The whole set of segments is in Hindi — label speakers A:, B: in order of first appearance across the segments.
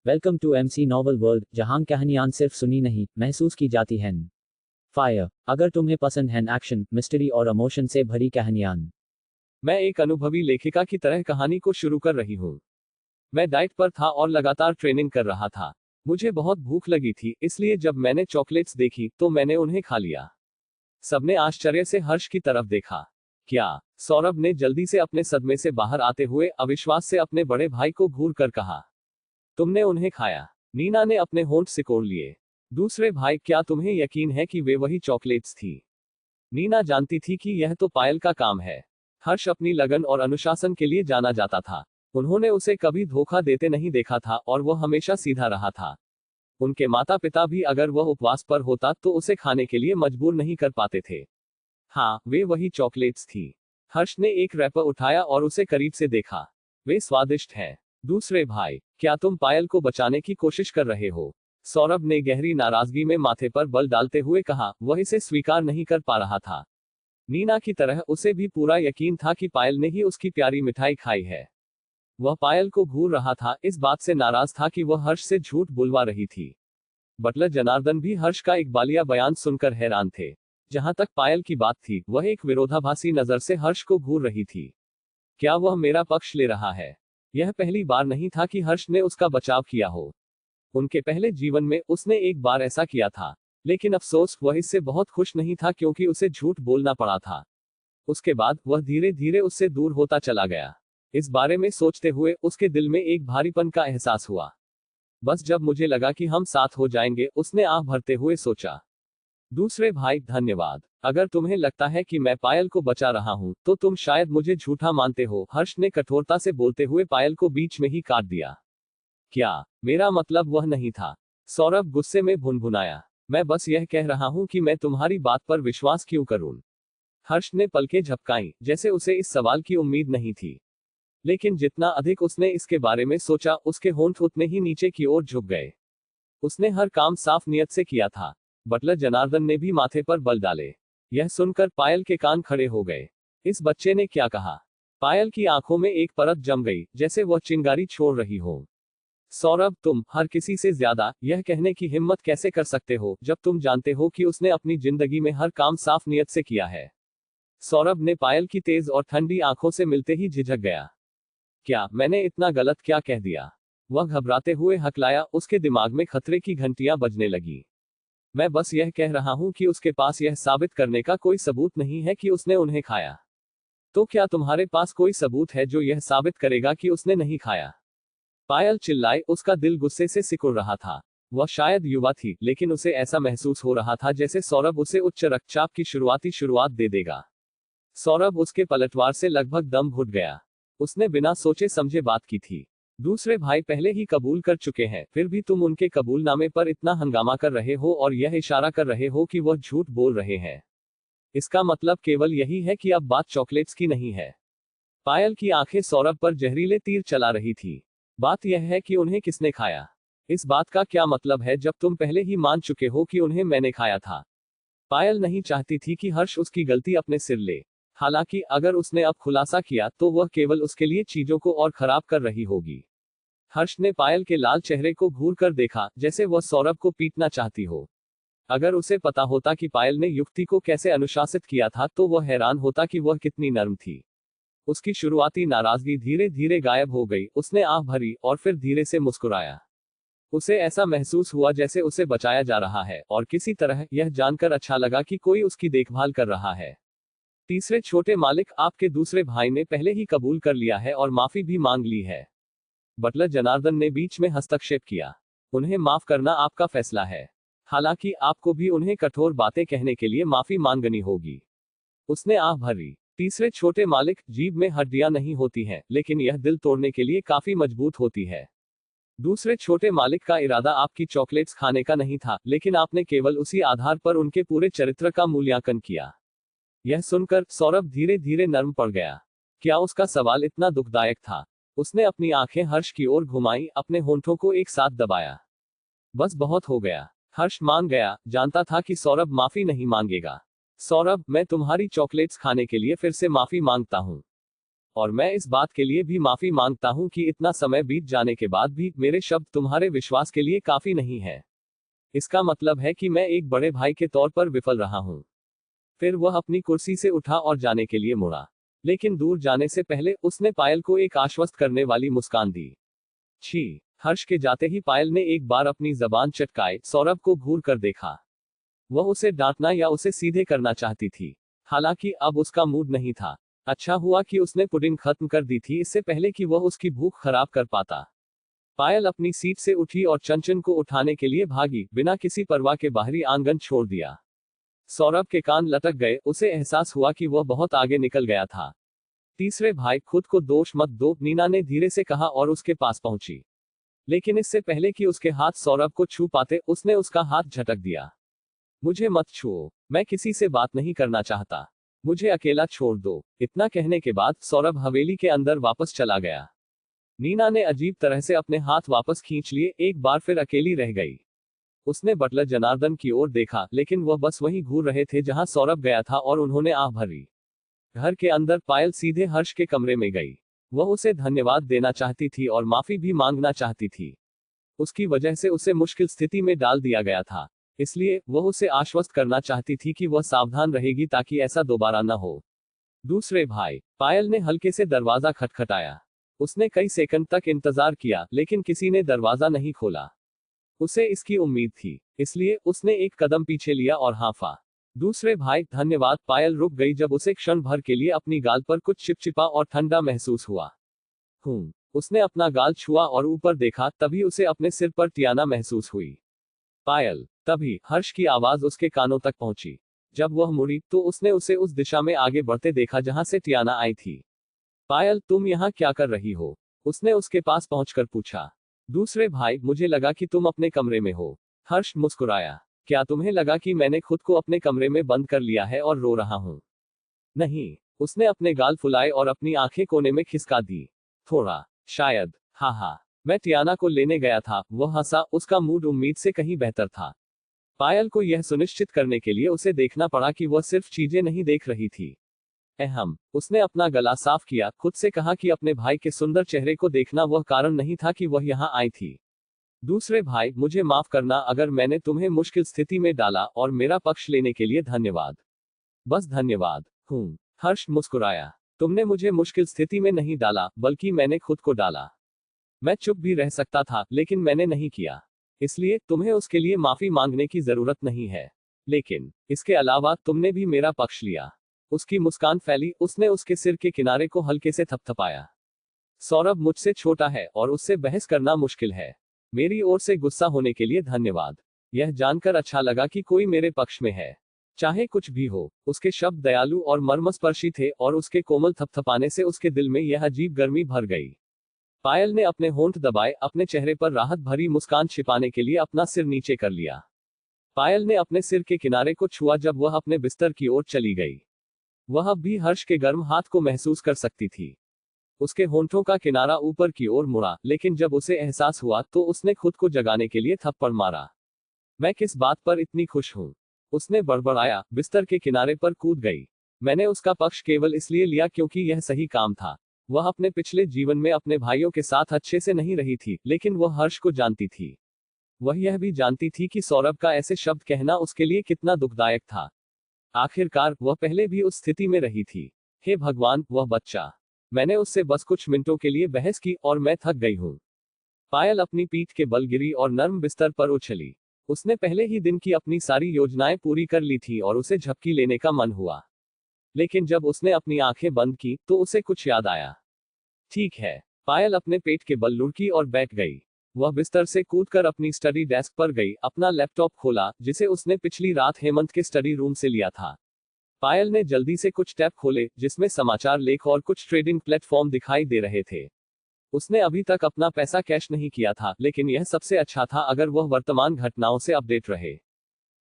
A: Welcome to MC novel world, जहां कहानियां सिर्फ सुनी नहीं महसूस की जाती हैं। फायर। अगर तुम्हें पसंद है एक्शन, मिस्ट्री और इमोशन से भरी कहानियां।
B: मैं एक अनुभवी लेखिका की तरह कहानी को शुरू कर रही हूँ। मैं डाइट पर था और लगातार ट्रेनिंग कर रहा था। मुझे बहुत भूख लगी थी, इसलिए जब मैंने चॉकलेट्स देखी तो मैंने उन्हें खा लिया। सबने आश्चर्य से हर्ष की तरफ देखा। क्या? सौरभ ने जल्दी से अपने सदमे से बाहर आते हुए अविश्वास से अपने बड़े भाई को घूर कर कहा। तुमने उन्हें खाया? नीना ने अपने होंठ सिकोड़ लिए। दूसरे भाई, क्या तुम्हें यकीन है कि वे वही चॉकलेट्स थी? नीना जानती थी कि यह तो पायल का काम है। हर्ष अपनी लगन और अनुशासन के लिए जाना जाता था। उन्होंने उसे कभी धोखा देते नहीं देखा था और वह हमेशा सीधा रहा था। उनके माता पिता भी अगर वह उपवास पर होता तो उसे खाने के लिए मजबूर नहीं कर पाते थे। हाँ, वे वही चॉकलेट्स थी। हर्ष ने एक रैपर उठाया और उसे करीब से देखा। वे स्वादिष्ट हैं। दूसरे भाई, क्या तुम पायल को बचाने की कोशिश कर रहे हो? सौरभ ने गहरी नाराजगी में माथे पर बल डालते हुए कहा। वह इसे स्वीकार नहीं कर पा रहा था। नीना की तरह उसे भी पूरा यकीन था कि पायल ने ही उसकी प्यारी मिठाई खाई है। वह पायल को घूर रहा था, इस बात से नाराज था कि वह हर्ष से झूठ बुलवा रही थी। बटलर जनार्दन भी हर्ष का इकबालिया बयान सुनकर हैरान थे। जहां तक पायल की बात थी, वह एक विरोधाभासी नजर से हर्ष को घूर रही थी। क्या वह मेरा पक्ष ले रहा है? यह पहली बार नहीं था कि हर्ष ने उसका बचाव किया हो। उनके पहले जीवन में उसने एक बार ऐसा किया था, लेकिन अफसोस वह इससे बहुत खुश नहीं था क्योंकि उसे झूठ बोलना पड़ा था। उसके बाद वह धीरे धीरे उससे दूर होता चला गया। इस बारे में सोचते हुए उसके दिल में एक भारीपन का एहसास हुआ। बस जब मुझे लगा कि हम साथ हो जाएंगे, उसने आह भरते हुए सोचा। दूसरे भाई, धन्यवाद। अगर तुम्हें लगता है कि मैं पायल को बचा रहा हूं, तो तुम शायद मुझे झूठा मानते हो। हर्ष ने कठोरता से बोलते हुए पायल को बीच में ही काट दिया। क्या? मेरा मतलब वह नहीं था। सौरभ गुस्से में भुनभुनाया। मैं बस यह कह रहा हूं कि मैं तुम्हारी बात पर विश्वास क्यों करूं? हर्ष ने पलकें झपकाईं, जैसे उसे इस सवाल की उम्मीद नहीं थी। लेकिन जितना अधिक उसने इसके बारे में सोचा, उसके होंठ उतने ही नीचे की ओर झुक गए। उसने हर काम साफ नियत से किया था। बटलर जनार्दन ने भी माथे पर बल डाले। यह सुनकर पायल के कान खड़े हो गए। इस बच्चे ने क्या कहा? पायल की आंखों में एक परत जम गई, जैसे वह चिंगारी छोड़ रही हो। सौरभ, तुम हर किसी से ज्यादा यह कहने की हिम्मत कैसे कर सकते हो, जब तुम जानते हो कि उसने अपनी जिंदगी में हर काम साफ नियत से किया है? सौरभ ने पायल की तेज और ठंडी आंखों से मिलते ही झिझक गया। क्या मैंने इतना गलत क्या कह दिया? वह घबराते हुए हकलाया। उसके दिमाग में खतरे की घंटियां बजने लगी। मैं बस यह कह रहा हूं कि उसके पास यह साबित करने का कोई सबूत नहीं है कि उसने उन्हें खाया। तो क्या तुम्हारे पास कोई सबूत है जो यह साबित करेगा कि उसने नहीं खाया? पायल चिल्लाई। उसका दिल गुस्से से सिकुड़ रहा था। वह शायद युवा थी, लेकिन उसे ऐसा महसूस हो रहा था जैसे सौरभ उसे उच्च रक्तचाप की शुरुआत दे देगा। सौरभ उसके पलटवार से लगभग दम घुट गया। उसने बिना सोचे समझे बात की थी। दूसरे भाई पहले ही कबूल कर चुके हैं, फिर भी तुम उनके कबूलनामे पर इतना हंगामा कर रहे हो और यह इशारा कर रहे हो कि वह झूठ बोल रहे हैं। इसका मतलब केवल यही है कि अब बात चॉकलेट्स की नहीं है। पायल की आंखें सौरभ पर जहरीले तीर चला रही थी। बात यह है कि उन्हें किसने खाया। इस बात का क्या मतलब है जब तुम पहले ही मान चुके हो कि उन्हें मैंने खाया था? पायल नहीं चाहती थी कि हर्ष उसकी गलती अपने सिर ले। हालांकि अगर उसने अब खुलासा किया तो वह केवल उसके लिए चीजों को और खराब कर रही होगी। हर्ष ने पायल के लाल चेहरे को घूर कर देखा, जैसे वह सौरभ को पीटना चाहती हो। अगर उसे पता होता कि पायल ने युक्ति को कैसे अनुशासित किया था, तो वह हैरान होता कि वह कितनी नर्म थी। उसकी शुरुआती नाराजगी धीरे धीरे गायब हो गई। उसने आह भरी और फिर धीरे से मुस्कुराया। उसे ऐसा महसूस हुआ जैसे उसे बचाया जा रहा है, और किसी तरह यह जानकर अच्छा लगा कि कोई उसकी देखभाल कर रहा है। तीसरे छोटे मालिक, आपके दूसरे भाई ने पहले ही कबूल कर लिया है और माफी भी मांग ली है। बटलर जनार्दन ने बीच में हस्तक्षेप किया। उन्हें माफ करना आपका फैसला है। हालांकि आपको भी उन्हें कठोर बातें कहने के लिए माफी मांगनी होगी। उसने आह भरी। तीसरे छोटे मालिक, जीभ में हड्डियां नहीं होती हैं, लेकिन यह दिल तोड़ने के लिए काफी मजबूत होती है। दूसरे छोटे मालिक का इरादा आपकी चॉकलेट्स खाने का नहीं था, लेकिन आपने केवल उसी आधार पर उनके पूरे चरित्र का मूल्यांकन किया। यह सुनकर सौरभ धीरे धीरे नर्म पड़ गया। क्या उसका सवाल इतना दुखदायक था? उसने अपनी आंखें हर्ष की ओर घुमाई, अपने होंठों को एक साथ दबाया। बस बहुत हो गया। हर्ष मान गया, जानता था कि सौरभ माफी नहीं मांगेगा। सौरभ, मैं तुम्हारी चॉकलेट्स खाने के लिए फिर से माफी मांगता हूं। और मैं इस बात के लिए भी माफी मांगता हूं कि इतना समय बीत जाने के बाद भी मेरे शब्द तुम्हारे विश्वास के लिए काफी नहीं है। इसका मतलब है कि मैं एक बड़े भाई के तौर पर विफल रहा हूं। फिर वह अपनी कुर्सी से उठा और जाने के लिए मुड़ा, लेकिन दूर जाने से पहले उसने पायल को एक आश्वस्त करने वाली मुस्कान दी। छी! हर्ष के जाते ही पायल ने एक बार अपनी जबान चटकाए सौरभ को घूर कर देखा। वह उसे डांटना या उसे सीधे करना चाहती थी, हालांकि अब उसका मूड नहीं था। अच्छा हुआ कि उसने पुडिंग खत्म कर दी थी इससे पहले कि वह उसकी भूख खराब कर पाता। पायल अपनी सीट से उठी और चंचन को उठाने के लिए भागी, बिना किसी परवाह के बाहरी आंगन छोड़ दिया। सौरभ के कान लटक गए, उसे एहसास हुआ कि वह बहुत आगे निकल गया था। तीसरे भाई, खुद को दोष मत दो, नीना ने धीरे से कहा और उसके पास पहुंची। लेकिन इससे पहले कि उसके हाथ सौरभ को छू पाते, उसने उसका हाथ झटक दिया। मुझे मत छुओ, मैं किसी से बात नहीं करना चाहता, मुझे अकेला छोड़ दो। इतना कहने के बाद सौरभ हवेली के अंदर वापस चला गया। नीना ने अजीब तरह से अपने हाथ वापस खींच लिए, एक बार फिर अकेली रह गई। उसने बटलर जनार्दन की ओर देखा, लेकिन वह बस वहीं घूर रहे थे जहां सौरभ गया था और उन्होंने आह भरी। घर के अंदर पायल सीधे हर्ष के कमरे में गई। वह उसे धन्यवाद देना चाहती थी और माफी भी मांगना चाहती थी। उसकी वजह से उसे मुश्किल स्थिति में डाल दिया गया था, इसलिए वह उसे आश्वस्त करना चाहती थी कि वह सावधान रहेगी ताकि ऐसा दोबारा न हो। दूसरे भाई, पायल ने हल्के से दरवाजा खटखटाया। उसने कई सेकंड तक इंतजार किया, लेकिन किसी ने दरवाजा नहीं खोला। उसे इसकी उम्मीद थी, इसलिए उसने एक कदम पीछे लिया और हाँफा। दूसरे भाई, धन्यवाद। पायल रुक गई जब उसे क्षण भर के लिए अपनी गाल पर कुछ चिपचिपा और ठंडा महसूस हुआ। उसने अपना गाल छुआ और ऊपर देखा, तभी उसे अपने सिर पर टियाना महसूस हुई। पायल। तभी हर्ष की आवाज उसके कानों तक पहुंची। जब वह मुड़ी तो उसने उसे उस दिशा में आगे बढ़ते देखा जहां से टियाना आई थी। पायल, तुम यहाँ क्या कर रही हो? उसने उसके पास पहुंचकर पूछा। दूसरे भाई, मुझे लगा कि तुम अपने कमरे में हो। हर्ष मुस्कुराया। क्या तुम्हें लगा कि मैंने खुद को अपने कमरे में बंद कर लिया है और रो रहा हूं? नहीं। उसने अपने गाल फुलाए और अपनी आंखें कोने में खिसका दी। थोड़ा, शायद। हाँ, मैं टियाना को लेने गया था। वह हंसा, उसका मूड उम्मीद से कहीं बेहतर था। पायल को यह सुनिश्चित करने के लिए उसे देखना पड़ा कि वह सिर्फ चीजें नहीं देख रही थी। उसने अपना गला साफ किया, खुद से कहा कि अपने भाई के सुंदर चेहरे को देखना वह कारण नहीं था कि वह यहाँ आई थी। दूसरे भाई, मुझे माफ करना अगर मैंने तुम्हें मुश्किल स्थिति में डाला, और मेरा पक्ष लेने के लिए धन्यवाद। बस धन्यवाद। हर्ष मुस्कुराया। तुमने मुझे मुश्किल स्थिति में नहीं डाला, बल्कि मैंने खुद को डाला। मैं चुप भी रह सकता था, लेकिन मैंने नहीं किया। इसलिए तुम्हें उसके लिए माफी मांगने की जरूरत नहीं है। लेकिन इसके अलावा तुमने भी मेरा पक्ष लिया। उसकी मुस्कान फैली, उसने उसके सिर के किनारे को हल्के से थपथपाया। सौरभ मुझसे छोटा है और उससे बहस करना मुश्किल है। मेरी ओर से गुस्सा होने के लिए धन्यवाद। यह जानकर अच्छा लगा कि कोई मेरे पक्ष में है, चाहे कुछ भी हो। उसके शब्द दयालु और मर्मस्पर्शी थे और उसके कोमल थपथपाने से उसके दिल में यह अजीब गर्मी भर गई। पायल ने अपने होंठ दबाए, अपने चेहरे पर राहत भरी मुस्कान छिपाने के लिए अपना सिर नीचे कर लिया। पायल ने अपने सिर के किनारे को छुआ जब वह अपने बिस्तर की ओर चली गई। वह अब भी हर्ष के गर्म हाथ को महसूस कर सकती थी। उसके होंठों का किनारा ऊपर की ओर मुड़ा, लेकिन जब उसे एहसास हुआ तो उसने खुद को जगाने के लिए थप्पड़ मारा। मैं किस बात पर इतनी खुश हूं? उसने बड़बड़ाया, बिस्तर के किनारे पर कूद गई। मैंने उसका पक्ष केवल इसलिए लिया क्योंकि यह सही काम था। वह अपने पिछले जीवन में अपने भाइयों के साथ अच्छे से नहीं रही थी, लेकिन वह हर्ष को जानती थी। वह यह भी जानती थी कि सौरभ का ऐसे शब्द कहना उसके लिए कितना दुखदायक था। आखिरकार वह पहले भी उस स्थिति में रही थी। हे भगवान, वह बच्चा। मैंने उससे बस कुछ मिनटों के लिए बहस की और मैं थक गई हूं। पायल अपनी पीठ के बल गिरी और नर्म बिस्तर पर उछली। उसने पहले ही दिन की अपनी सारी योजनाएं पूरी कर ली थी और उसे झपकी लेने का मन हुआ। लेकिन जब उसने अपनी आंखें बंद की तो उसे कुछ याद आया। ठीक है। पायल अपने पेट के बल लुढ़की और बैठ गई। वह बिस्तर से कूदकर अपनी स्टडी डेस्क पर गई, अपना लैपटॉप खोला जिसे उसने पिछली रात हेमंत के स्टडी रूम से लिया था। पायल ने जल्दी से कुछ टैब खोले जिसमें समाचार लेख और कुछ ट्रेडिंग प्लेटफॉर्म दिखाई दे रहे थे। उसने अभी तक अपना पैसा कैश नहीं किया था, लेकिन यह सबसे अच्छा था अगर वह वर्तमान घटनाओं से अपडेट रहे।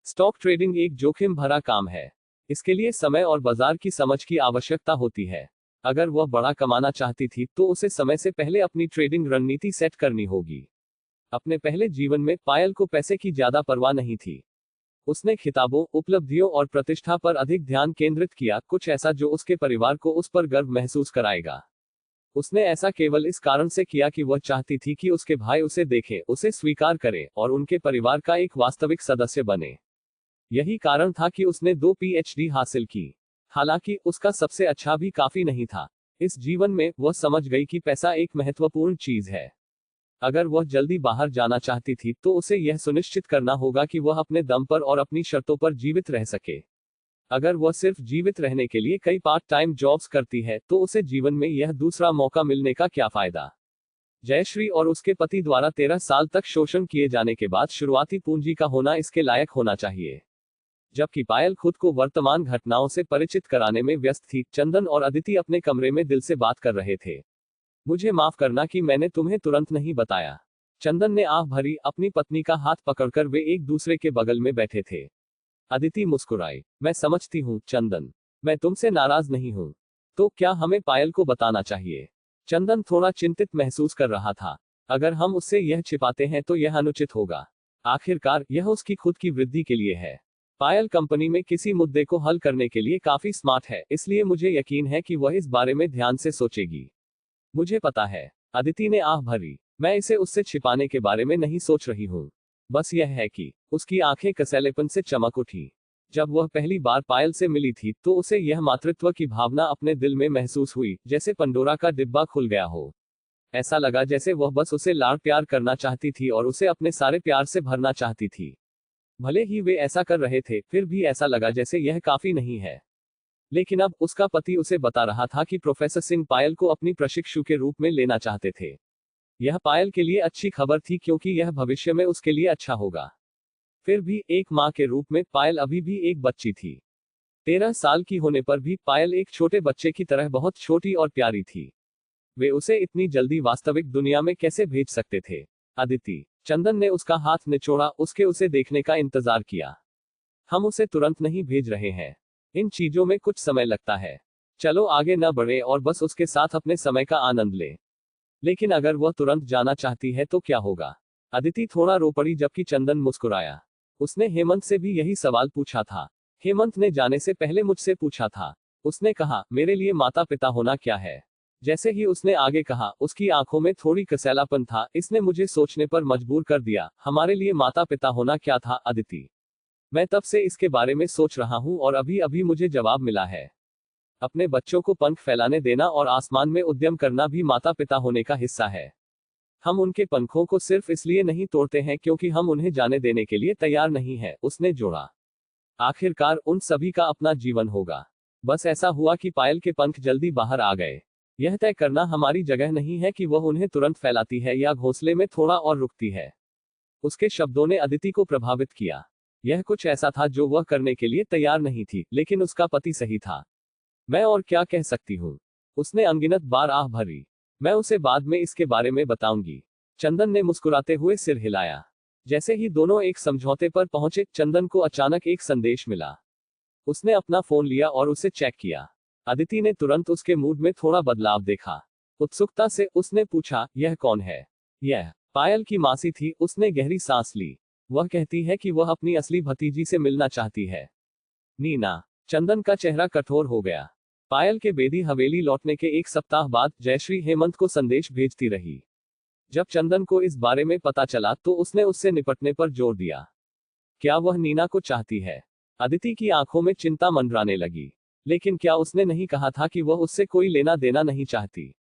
B: स्टॉक ट्रेडिंग एक जोखिम भरा काम है। इसके लिए समय और बाजार की समझ की आवश्यकता होती है। अगर वह बड़ा कमाना चाहती थी तो उसे समय से पहले अपनी ट्रेडिंग रणनीति सेट करनी होगी। अपने पहले जीवन में पायल को पैसे की ज्यादा परवाह नहीं थी। उसने खिताबों, उपलब्धियों और प्रतिष्ठा पर अधिक ध्यान केंद्रित किया, कुछ ऐसा जो उसके परिवार को उस पर गर्व महसूस कराएगा। उसने ऐसा केवल इस कारण से किया कि वह चाहती थी कि उसके भाई उसे देखें, उसे स्वीकार करें और उनके परिवार का एक वास्तविक सदस्य बने। यही कारण था कि उसने 2 पीएचडी हासिल की। हालांकि उसका सबसे अच्छा भी काफी नहीं था। इस जीवन में वह समझ गई कि पैसा एक महत्वपूर्ण चीज है। अगर वह जल्दी बाहर जाना चाहती थी तो उसे यह सुनिश्चित करना होगा कि वह अपने दम पर और अपनी शर्तों पर जीवित रह सके। अगर वह सिर्फ जीवित रहने के लिए कई पार्ट टाइम जॉब्स करती है तो उसे जीवन में यह दूसरा मौका मिलने का क्या फायदा। जयश्री और उसके पति द्वारा 13 साल तक शोषण किए जाने के बाद शुरुआती पूंजी का होना इसके लायक होना चाहिए। जबकि पायल खुद को वर्तमान घटनाओं से परिचित कराने में व्यस्त थी, चंदन और अदिति अपने कमरे में दिल से बात कर रहे थे। मुझे माफ करना कि मैंने तुम्हें तुरंत नहीं बताया। चंदन ने आह भरी अपनी पत्नी का हाथ पकड़कर वे एक दूसरे के बगल में बैठे थे। अदिति मुस्कुराई। मैं समझती हूँ चंदन, मैं तुमसे नाराज नहीं हूँ। तो क्या हमें पायल को बताना चाहिए? चंदन थोड़ा चिंतित महसूस कर रहा था। अगर हम उससे यह छिपाते हैं तो यह अनुचित होगा। आखिरकार यह उसकी खुद की वृद्धि के लिए है। पायल कंपनी में किसी मुद्दे को हल करने के लिए काफी स्मार्ट है, इसलिए मुझे यकीन है कि वह इस बारे में ध्यान से सोचेगी। मुझे पता है, अदिति ने आह भरी। मैं इसे उससे छिपाने के बारे में नहीं सोच रही हूँ। बस यह है कि उसकी आंखें कसैलेपन से चमक उठी। जब वह पहली बार पायल से मिली थी तो उसे यह मातृत्व की भावना अपने दिल में महसूस हुई, जैसे पंडोरा का डिब्बा खुल गया हो। ऐसा लगा जैसे वह बस उसे लाड़ प्यार करना चाहती थी और उसे अपने सारे प्यार से भरना चाहती थी। भले ही वे ऐसा कर रहे थे, फिर भी ऐसा लगा जैसे यह काफी नहीं है। लेकिन अब उसका पति उसे बता रहा था कि प्रोफेसर सिंह पायल को अपनी प्रशिक्षु के रूप में लेना चाहते थे। यह पायल के लिए अच्छी खबर थी क्योंकि यह भविष्य में उसके लिए अच्छा होगा। फिर भी एक माँ के रूप में पायल अभी भी एक बच्ची थी। 13 साल की होने पर भी पायल एक छोटे बच्चे की तरह बहुत छोटी और प्यारी थी। वे उसे इतनी जल्दी वास्तविक दुनिया में कैसे भेज सकते थे? अदिति, चंदन ने उसका हाथ निचोड़ा, उसके उसे देखने का इंतजार किया। हम उसे तुरंत नहीं भेज रहे हैं। इन चीजों में कुछ समय लगता है। चलो आगे न बढ़े और बस उसके साथ अपने समय का आनंद ले। लेकिन अगर वह तुरंत जाना चाहती है तो क्या होगा? अदिति थोड़ा रो पड़ी जबकि चंदन मुस्कुराया। उसने हेमंत से भी यही सवाल पूछा था। हेमंत ने जाने से पहले मुझसे पूछा था। उसने कहा, मेरे लिए माता पिता होना क्या है? जैसे ही उसने आगे कहा, उसकी आंखों में थोड़ी कसैलापन था। इसने मुझे सोचने पर मजबूर कर दिया। हमारे लिए माता पिता होना क्या था अदिति? मैं तब से इसके बारे में सोच रहा हूँ और अभी अभी मुझे जवाब मिला है। अपने बच्चों को पंख फैलाने देना और आसमान में उद्यम करना भी माता पिता होने का हिस्सा है। हम उनके पंखों को सिर्फ इसलिए नहीं तोड़ते हैं क्योंकि हम उन्हें जाने देने के लिए तैयार नहीं हैं, उसने जोड़ा। आखिरकार उन सभी का अपना जीवन होगा। बस ऐसा हुआ कि पायल के पंख जल्दी बाहर आ गए। यह तय करना हमारी जगह नहीं है कि वह उन्हें तुरंत फैलाती है या घोंसले में थोड़ा और रुकती है। उसके शब्दों ने अदिति को प्रभावित किया। यह कुछ ऐसा था जो वह करने के लिए तैयार नहीं थी, लेकिन उसका पति सही था। मैं और क्या कह सकती हूँ? उसने अनगिनत बार आह भरी। मैं उसे बाद में इसके बारे में बताऊंगी। चंदन ने मुस्कुराते हुए सिर हिलाया। जैसे ही दोनों एक समझौते पर पहुंचे, चंदन को अचानक एक संदेश मिला। उसने अपना फोन लिया और उसे चेक किया। अदिति ने तुरंत उसके मूड में थोड़ा बदलाव देखा। उत्सुकता से उसने पूछा, यह कौन है? यह पायल की मासी थी। उसने गहरी सांस ली। वह कहती है कि वह अपनी असली भतीजी से मिलना चाहती है। नीना। चंदन का चेहरा कठोर हो गया। पायल के बेदी हवेली लौटने के एक सप्ताह बाद जयश्री हेमंत को संदेश भेजती रही। जब चंदन को इस बारे में पता चला तो उसने उससे निपटने पर जोर दिया। क्या वह नीना को चाहती है? अदिति की आंखों में चिंता मंडराने लगी। लेकिन क्या उसने नहीं कहा था कि वह उससे कोई लेना देना नहीं चाहती?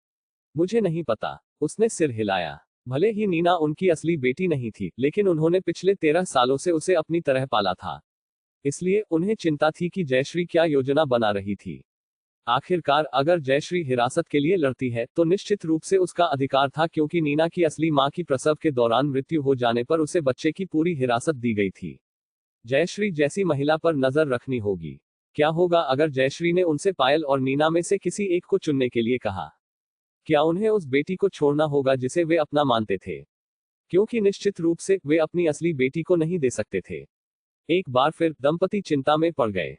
B: मुझे नहीं पता। उसने सिर हिलाया। भले ही नीना उनकी असली बेटी नहीं थी, लेकिन उन्होंने पिछले 13 सालों से उसे अपनी तरह पाला था। इसलिए उन्हें चिंता थी कि जयश्री क्या योजना बना रही थी। आखिरकार अगर जयश्री हिरासत के लिए लड़ती है तो निश्चित रूप से उसका अधिकार था, क्योंकि नीना की असली मां की प्रसव के दौरान मृत्यु हो जाने पर उसे बच्चे की पूरी हिरासत दी गई थी। जयश्री जैसी महिला पर नजर रखनी होगी। क्या होगा अगर जयश्री ने उनसे पायल और नीना में से किसी एक को चुनने के लिए कहा? क्या उन्हें उस बेटी को छोड़ना होगा जिसे वे अपना मानते थे? क्योंकि निश्चित रूप से वे अपनी असली बेटी को नहीं दे सकते थे। एक बार फिर दंपति चिंता में पड़ गए।